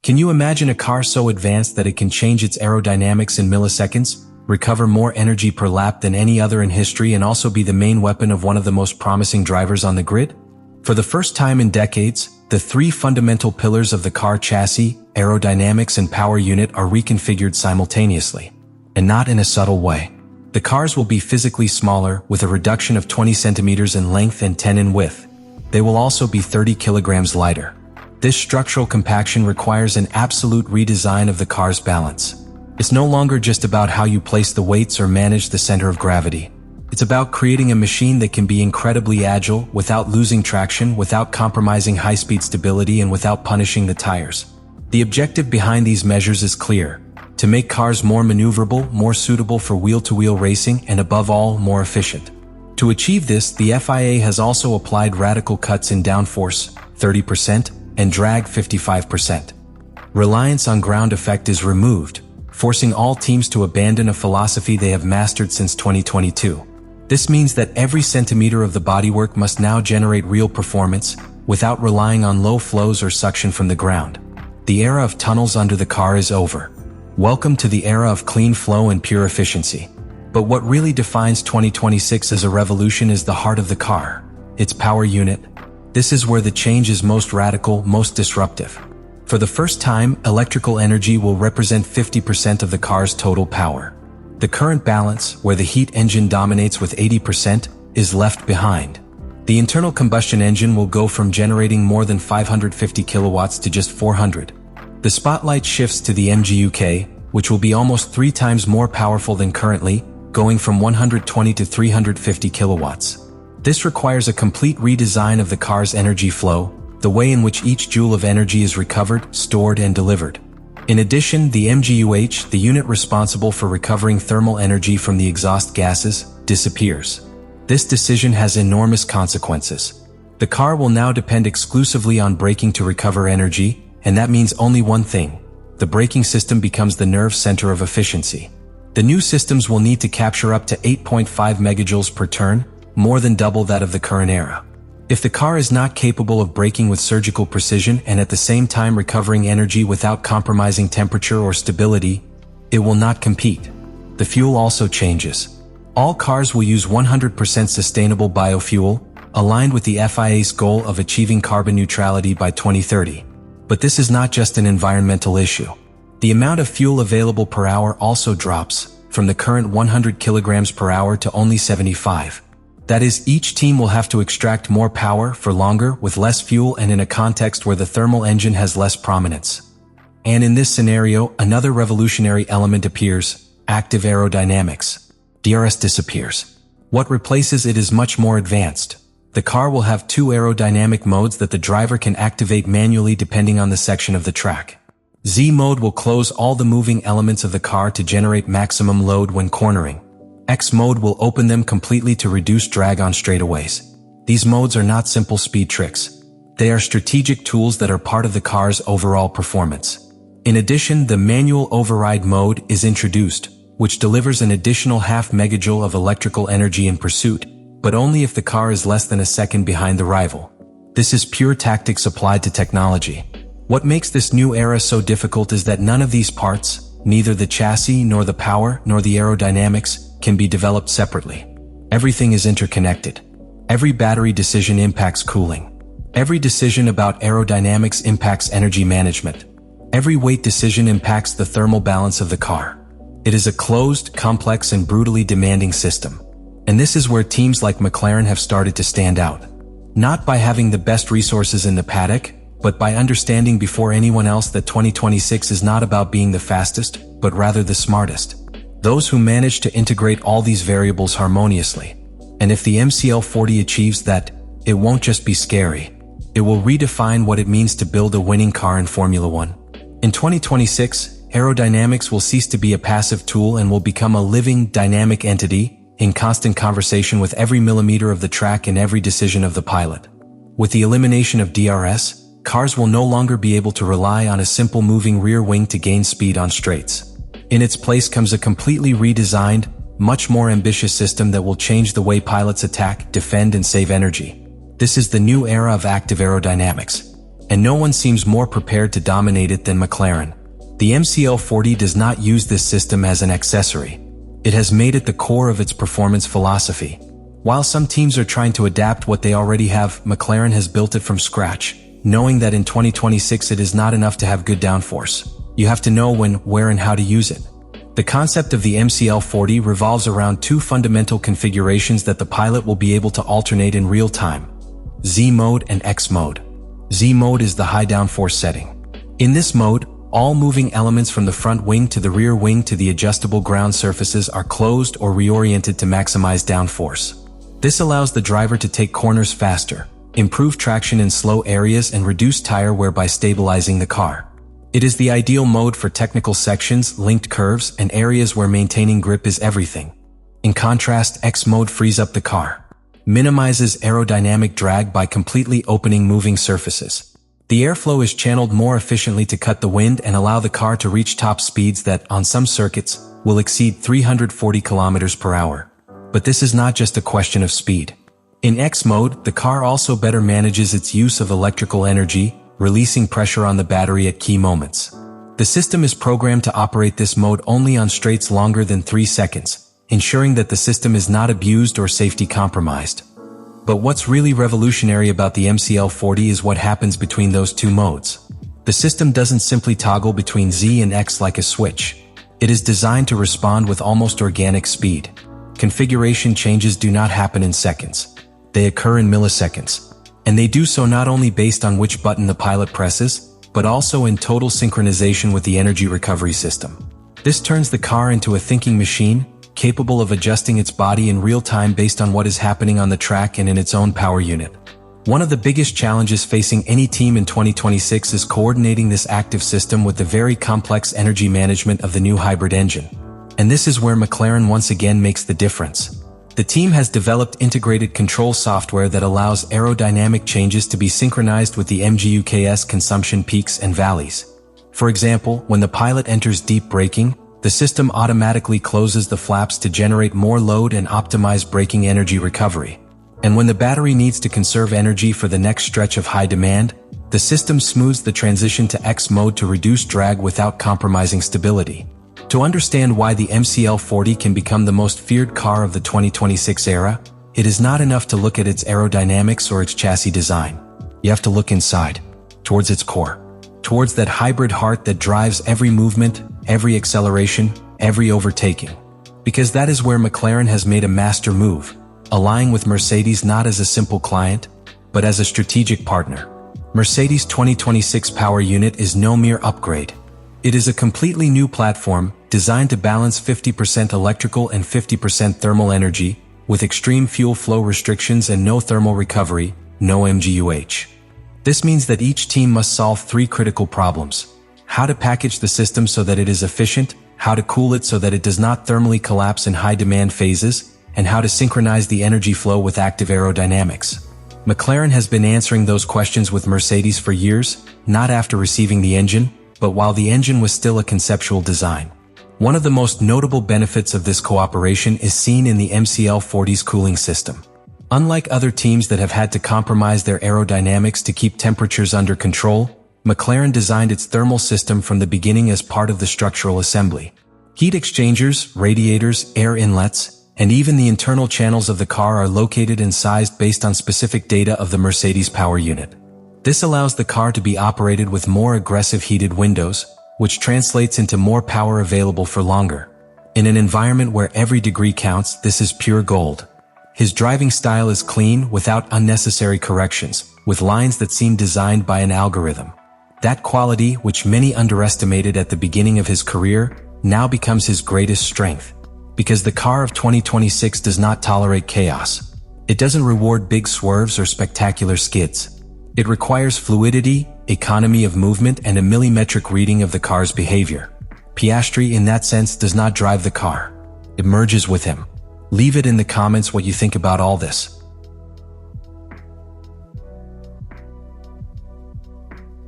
Can you imagine a car so advanced that it can change its aerodynamics in milliseconds, recover more energy per lap than any other in history, and also be the main weapon of one of the most promising drivers on the grid? For the first time in decades, the three fundamental pillars of the car chassis, aerodynamics and power unit, are reconfigured simultaneously. And not in a subtle way. The cars will be physically smaller, with a reduction of 20 centimeters in length and 10 in width. They will also be 30 kilograms lighter. This structural compaction requires an absolute redesign of the car's balance. It's no longer just about how you place the weights or manage the center of gravity. It's about creating a machine that can be incredibly agile, without losing traction, without compromising high-speed stability, and without punishing the tires. The objective behind these measures is clear: to make cars more maneuverable, more suitable for wheel-to-wheel racing, and above all, more efficient. To achieve this, the FIA has also applied radical cuts in downforce, 30%, and drag, 55%. Reliance on ground effect is removed, forcing all teams to abandon a philosophy they have mastered since 2022. This means that every centimeter of the bodywork must now generate real performance, without relying on low flows or suction from the ground. The era of tunnels under the car is over. Welcome to the era of clean flow and pure efficiency. But what really defines 2026 as a revolution is the heart of the car, its power unit. This is where the change is most radical, most disruptive. For the first time, electrical energy will represent 50% of the car's total power. The current balance, where the heat engine dominates with 80%, is left behind. The internal combustion engine will go from generating more than 550 kilowatts to just 400. The spotlight shifts to the MGUK, which will be almost 3 times more powerful than currently, going from 120 to 350 kilowatts. This requires a complete redesign of the car's energy flow, the way in which each joule of energy is recovered, stored, and delivered. In addition, the MGUH, the unit responsible for recovering thermal energy from the exhaust gases, disappears. This decision has enormous consequences. The car will now depend exclusively on braking to recover energy, and that means only one thing: the braking system becomes the nerve center of efficiency. The new systems will need to capture up to 8.5 megajoules per turn, more than double that of the current era. If the car is not capable of braking with surgical precision and at the same time recovering energy without compromising temperature or stability, it will not compete. The fuel also changes. All cars will use 100% sustainable biofuel, aligned with the FIA's goal of achieving carbon neutrality by 2030. But this is not just an environmental issue. The amount of fuel available per hour also drops, from the current 100 kilograms per hour to only 75. That is, each team will have to extract more power for longer with less fuel and in a context where the thermal engine has less prominence. And in this scenario, another revolutionary element appears: active aerodynamics. DRS disappears. What replaces it is much more advanced. The car will have 2 aerodynamic modes that the driver can activate manually depending on the section of the track. Z mode will close all the moving elements of the car to generate maximum load when cornering. X mode will open them completely to reduce drag on straightaways. These modes are not simple speed tricks. They are strategic tools that are part of the car's overall performance. In addition, the manual override mode is introduced, which delivers an additional half megajoule of electrical energy in pursuit, but only if the car is less than a second behind the rival. This is pure tactics applied to technology. What makes this new era so difficult is that none of these parts, neither the chassis nor the power nor the aerodynamics, can be developed separately. Everything is interconnected. Every battery decision impacts cooling. Every decision about aerodynamics impacts energy management. Every weight decision impacts the thermal balance of the car. It is a closed, complex, and brutally demanding system. And this is where teams like McLaren have started to stand out. Not by having the best resources in the paddock, but by understanding before anyone else that 2026 is not about being the fastest, but rather the smartest. Those who manage to integrate all these variables harmoniously. And if the MCL40 achieves that, it won't just be scary. It will redefine what it means to build a winning car in Formula One. In 2026, aerodynamics will cease to be a passive tool and will become a living, dynamic entity, in constant conversation with every millimeter of the track and every decision of the pilot. With the elimination of DRS, cars will no longer be able to rely on a simple moving rear wing to gain speed on straights. In its place comes a completely redesigned, much more ambitious system that will change the way pilots attack, defend, and save energy. This is the new era of active aerodynamics. and no one seems more prepared to dominate it than McLaren. The MCL40 does not use this system as an accessory. It has made it the core of its performance philosophy. While some teams are trying to adapt what they already have, McLaren has built it from scratch, knowing that in 2026 it is not enough to have good downforce. You have to know when, where, and how to use it. The concept of the MCL40 revolves around two fundamental configurations that the pilot will be able to alternate in real time: Z mode and X mode. Z mode is the high downforce setting. In this mode, all moving elements from the front wing to the rear wing to the adjustable ground surfaces are closed or reoriented to maximize downforce. This allows the driver to take corners faster, improve traction in slow areas, and reduce tire wear by stabilizing the car. It is the ideal mode for technical sections, linked curves, and areas where maintaining grip is everything. In contrast, X mode frees up the car, minimizes aerodynamic drag by completely opening moving surfaces. The airflow is channeled more efficiently to cut the wind and allow the car to reach top speeds that, on some circuits, will exceed 340 km per hour. But this is not just a question of speed. In X mode, the car also better manages its use of electrical energy, releasing pressure on the battery at key moments. The system is programmed to operate this mode only on straights longer than 3 seconds, ensuring that the system is not abused or safety compromised. But what's really revolutionary about the MCL40 is what happens between those two modes. The system doesn't simply toggle between Z and X like a switch. It is designed to respond with almost organic speed. Configuration changes do not happen in seconds. They occur in milliseconds. And they do so not only based on which button the pilot presses, but also in total synchronization with the energy recovery system. This turns the car into a thinking machine, capable of adjusting its body in real time based on what is happening on the track and in its own power unit. One of the biggest challenges facing any team in 2026 is coordinating this active system with the very complex energy management of the new hybrid engine. And this is where McLaren once again makes the difference. The team has developed integrated control software that allows aerodynamic changes to be synchronized with the MGUK's consumption peaks and valleys. For example, when the pilot enters deep braking, the system automatically closes the flaps to generate more load and optimize braking energy recovery. And when the battery needs to conserve energy for the next stretch of high demand, the system smooths the transition to X mode to reduce drag without compromising stability. To understand why the MCL40 can become the most feared car of the 2026 era, it is not enough to look at its aerodynamics or its chassis design. You have to look inside, towards its core, towards that hybrid heart that drives every movement, every acceleration, every overtaking. Because that is where McLaren has made a master move, allying with Mercedes not as a simple client, but as a strategic partner. Mercedes' 2026 power unit is no mere upgrade. It is a completely new platform, designed to balance 50% electrical and 50% thermal energy, with extreme fuel flow restrictions and no thermal recovery, no MGUH. This means that each team must solve 3 critical problems: how to package the system so that it is efficient, how to cool it so that it does not thermally collapse in high-demand phases, and how to synchronize the energy flow with active aerodynamics. McLaren has been answering those questions with Mercedes for years, not after receiving the engine, but while the engine was still a conceptual design. One of the most notable benefits of this cooperation is seen in the MCL40's cooling system. Unlike other teams that have had to compromise their aerodynamics to keep temperatures under control, McLaren designed its thermal system from the beginning as part of the structural assembly. Heat exchangers, radiators, air inlets, and even the internal channels of the car are located and sized based on specific data of the Mercedes power unit. This allows the car to be operated with more aggressive heated windows, which translates into more power available for longer. In an environment where every degree counts, this is pure gold. His driving style is clean, without unnecessary corrections, with lines that seem designed by an algorithm. That quality, which many underestimated at the beginning of his career, now becomes his greatest strength. Because the car of 2026 does not tolerate chaos. It doesn't reward big swerves or spectacular skids. It requires fluidity, economy of movement, and a millimetric reading of the car's behavior. Piastri, in that sense, does not drive the car. It merges with him. Leave it in the comments what you think about all this.